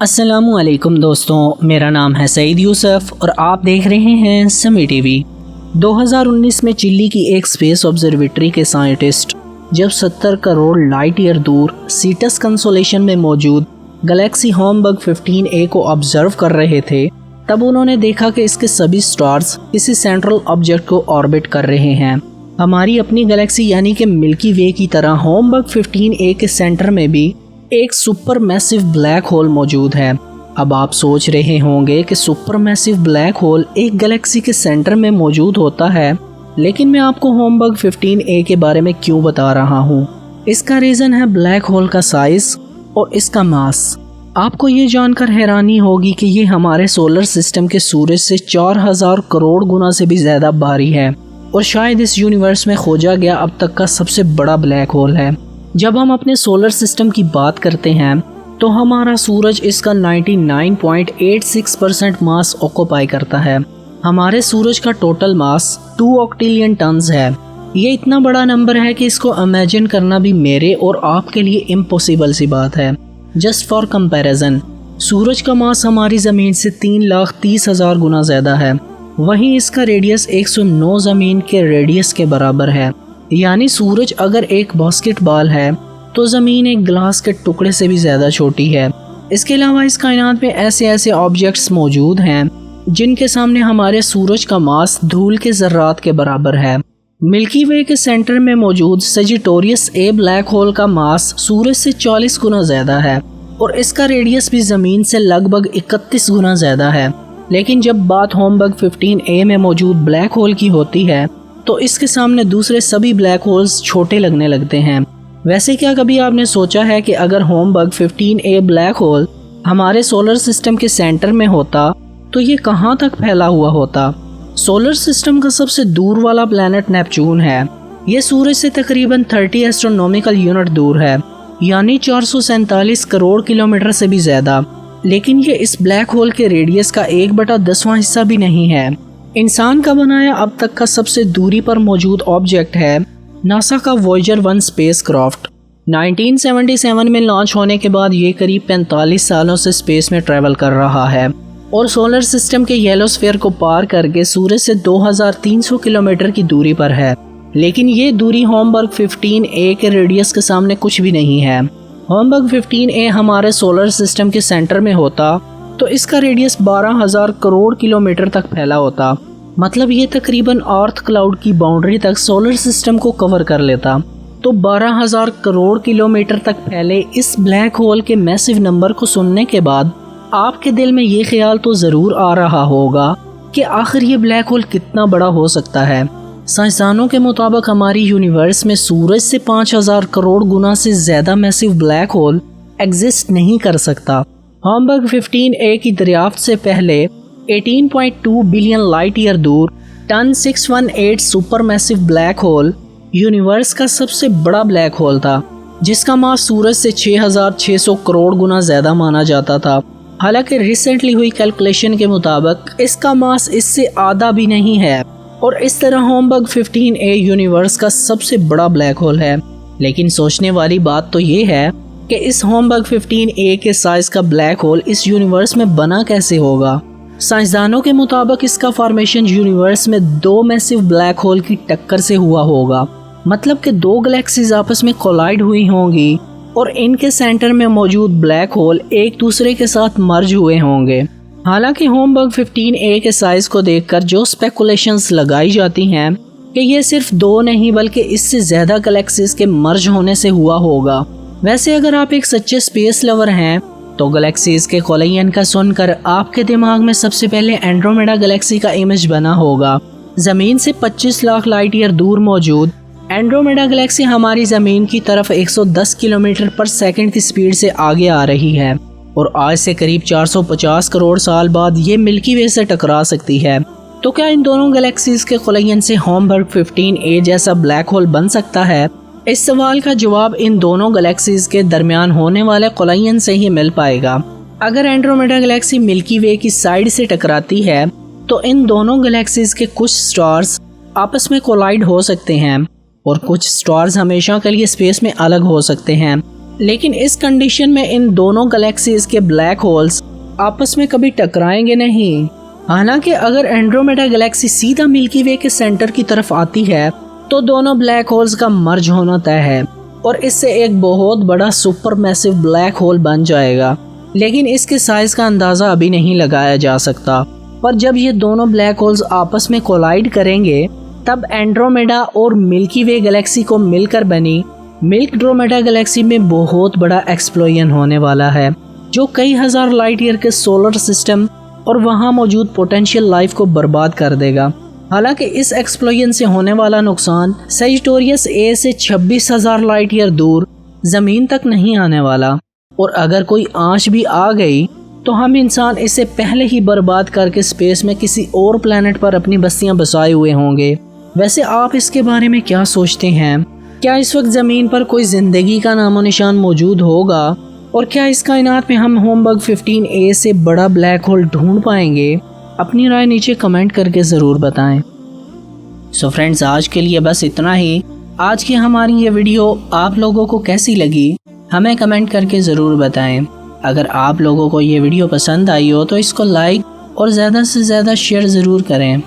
अस्सलामुअलैकुम दोस्तों, मेरा नाम है सईद यूसुफ और आप देख रहे हैं समी टीवी। 2019 में चिली की एक स्पेस ऑब्जर्वेटरी के साइंटिस्ट जब 70 करोड़ लाइट ईयर दूर सीटस कंसोलेशन में मौजूद गैलेक्सी होमबग 15A को ऑब्जर्व कर रहे थे, तब उन्होंने देखा कि इसके सभी स्टार्स किसी सेंट्रल ऑब्जेक्ट को ऑर्बिट कर रहे हैं। हमारी अपनी गैलेक्सी यानी कि मिल्की वे की तरह होमबग 15A के सेंटर में भी एक सुपर मैसिव ब्लैक होल मौजूद है। अब आप सोच रहे होंगे कि सुपर मैसिव ब्लैक होल एक गैलेक्सी के सेंटर में मौजूद होता है, लेकिन मैं आपको होमबग 15A के बारे में क्यों बता रहा हूँ। इसका रीज़न है ब्लैक होल का साइज और इसका मास। आपको ये जानकर हैरानी होगी कि ये हमारे सोलर सिस्टम के सूरज से 4000 करोड़ गुना से भी ज़्यादा भारी है और शायद इस यूनिवर्स में खोजा गया अब तक का सबसे बड़ा ब्लैक होल है। जब हम अपने सोलर सिस्टम की बात करते हैं तो हमारा सूरज इसका 99.86% मास ऑक्यूपाई करता है। हमारे सूरज का टोटल मास 2 ऑक्टिलियन टन्स है। ये इतना बड़ा नंबर है कि इसको इमेजिन करना भी मेरे और आपके लिए इम्पॉसिबल सी बात है। जस्ट फॉर कंपैरिजन, सूरज का मास हमारी ज़मीन से 3,30,000 गुना ज़्यादा है। वहीं इसका रेडियस 109 ज़मीन के रेडियस के बराबर है। यानी सूरज अगर एक बास्केटबॉल है तो ज़मीन एक ग्लास के टुकड़े से भी ज़्यादा छोटी है। इसके अलावा इस कायनात में ऐसे ऑब्जेक्ट्स मौजूद हैं जिनके सामने हमारे सूरज का मास धूल के ज़र्रात के बराबर है। मिल्की वे के सेंटर में मौजूद सजिटेरियस ए ब्लैक होल का मास सूरज से 40 गुना ज़्यादा है और इसका रेडियस भी ज़मीन से लगभग 31 गुना ज़्यादा है। लेकिन जब बात होमबग 15A में मौजूद ब्लैक होल की होती है तो इसके सामने दूसरे सभी ब्लैक होल्स छोटे लगने लगते हैं। वैसे क्या कभी आपने सोचा है कि अगर होमबग 15A ब्लैक होल हमारे सोलर सिस्टम के सेंटर में होता तो ये कहाँ तक फैला हुआ होता? सोलर सिस्टम का सबसे दूर वाला प्लैनेट नेपच्यून है। ये सूरज से तकरीबन 30 एस्ट्रोनॉमिकल यूनिट दूर है, यानी 447 करोड़ किलोमीटर से भी ज़्यादा। लेकिन ये इस ब्लैक होल के रेडियस का 1/10वां हिस्सा भी नहीं है। इंसान का बनाया अब तक का सबसे दूरी पर मौजूद ऑब्जेक्ट है नासा का वॉयेजर 1 स्पेसक्राफ्ट। 1977 में लॉन्च होने के बाद ये करीब 45 सालों से स्पेस में ट्रैवल कर रहा है और सोलर सिस्टम के येलोस्फीयर को पार करके सूरज से 2300 किलोमीटर की दूरी पर है। लेकिन ये दूरी होमबग 15A के रेडियस के सामने कुछ भी नहीं है। होमबग 15A हमारे सोलर सिस्टम के सेंटर में होता तो इसका रेडियस 12,000 करोड़ किलोमीटर तक फैला होता। मतलब ये तकरीबन अर्थ क्लाउड की बाउंड्री तक सोलर सिस्टम को कवर कर लेता। तो 12,000 करोड़ किलोमीटर तक फैले इस ब्लैक होल के मैसिव नंबर को सुनने के बाद आपके दिल में ये ख्याल तो ज़रूर आ रहा होगा कि आखिर ये ब्लैक होल कितना बड़ा हो सकता है। साइंसदानों के मुताबिक हमारी यूनिवर्स में सूरज से 5,000 करोड़ गुना से ज़्यादा मैसिव ब्लैक होल एग्जिस्ट नहीं कर सकता। होमबग 15A की दरियाफ्त से पहले 18.2 बिलियन लाइट ईयर दूर TON 618 supermassive black hole universe का सबसे बड़ा ब्लैक होल था, जिसका मास सूरज से 6,600 करोड़ गुना ज़्यादा माना जाता था। हालांकि रिसेंटली हुई कैलकुलेशन के मुताबिक इसका मास इससे आधा भी नहीं है और इस तरह होमबग 15A यूनिवर्स का सबसे बड़ा ब्लैक होल है। लेकिन सोचने वाली बात तो ये है कि इस होमबग 15A के साइज का ब्लैक होल इस यूनिवर्स में बना कैसे होगा। साइंसदानों के मुताबिक इसका फॉर्मेशन यूनिवर्स में 2 मैसिव ब्लैक होल की टक्कर से हुआ होगा। मतलब कि 2 गैलेक्सीज आपस में कोलाइड हुई होंगी और इनके सेंटर में मौजूद ब्लैक होल एक दूसरे के साथ मर्ज हुए होंगे। हालांकि होमबग 15A के साइज को देखकर जो स्पेकुलेशंस लगाई जाती हैं कि ये सिर्फ 2 नहीं बल्कि इससे ज़्यादा गैलेक्सीज के मर्ज होने से हुआ होगा। वैसे अगर आप एक सच्चे स्पेस लवर हैं तो गैलेक्सीज के कोलिजन का सुनकर आपके दिमाग में सबसे पहले एंड्रोमेडा गैलेक्सी का इमेज बना होगा। ज़मीन से 25 लाख लाइट ईयर दूर मौजूद एंड्रोमेडा गैलेक्सी हमारी ज़मीन की तरफ 110 किलोमीटर पर सेकंड की स्पीड से आगे आ रही है और आज से करीब 450 करोड़ साल बाद ये मिल्की वे से टकरा सकती है। तो क्या इन दोनों गैलेक्सीज के कोलिजन से होमबग 15A जैसा ब्लैक होल बन सकता है? इस सवाल का जवाब इन दोनों गैलेक्सीज के दरमियान होने वाले कोलिजन से ही मिल पाएगा। अगर एंड्रोमेडा गैलेक्सी मिल्की वे की साइड से टकराती है तो इन दोनों गैलेक्सीज के कुछ स्टार्स आपस में कोलाइड हो सकते हैं और कुछ स्टार्स हमेशा के लिए स्पेस में अलग हो सकते हैं। लेकिन इस कंडीशन में इन दोनों गैलेक्सीज के ब्लैक होल्स आपस में कभी टकराएंगे नहीं। हालांकि अगर एंड्रोमेडा गैलेक्सी सीधा मिल्की वे के सेंटर की तरफ आती है तो दोनों ब्लैक होल्स का मर्ज होना तय है और इससे एक बहुत बड़ा सुपर मैसिव ब्लैक होल बन जाएगा। लेकिन इसके साइज का अंदाज़ा अभी नहीं लगाया जा सकता, पर जब ये दोनों ब्लैक होल्स आपस में कोलाइड करेंगे तब एंड्रोमेडा और मिल्की वे गैलेक्सी को मिलकर बनी मिल्कड्रोमेडा गैलेक्सी में बहुत बड़ा एक्सप्लोजन होने वाला है, जो कई हजार लाइट ईयर के सोलर सिस्टम और वहां मौजूद पोटेंशियल लाइफ को बर्बाद कर देगा। हालांकि इस एक्सप्लोजन से होने वाला नुकसान सजिटेरियस ए से 26,000 लाइट ईयर दूर ज़मीन तक नहीं आने वाला, और अगर कोई आंच भी आ गई तो हम इंसान इसे पहले ही बर्बाद करके स्पेस में किसी और प्लेनेट पर अपनी बस्तियां बसाए हुए होंगे। वैसे आप इसके बारे में क्या सोचते हैं? क्या इस वक्त ज़मीन पर कोई ज़िंदगी का नामो निशान मौजूद होगा? और क्या इस कायनात में हम होमबर्ग 15A से बड़ा ब्लैक होल ढूंढ पाएंगे? अपनी राय नीचे कमेंट करके ज़रूर बताएं। सो फ्रेंड्स, आज के लिए बस इतना ही। आज की हमारी ये वीडियो आप लोगों को कैसी लगी हमें कमेंट करके ज़रूर बताएं। अगर आप लोगों को ये वीडियो पसंद आई हो तो इसको लाइक और ज़्यादा से ज़्यादा शेयर ज़रूर करें।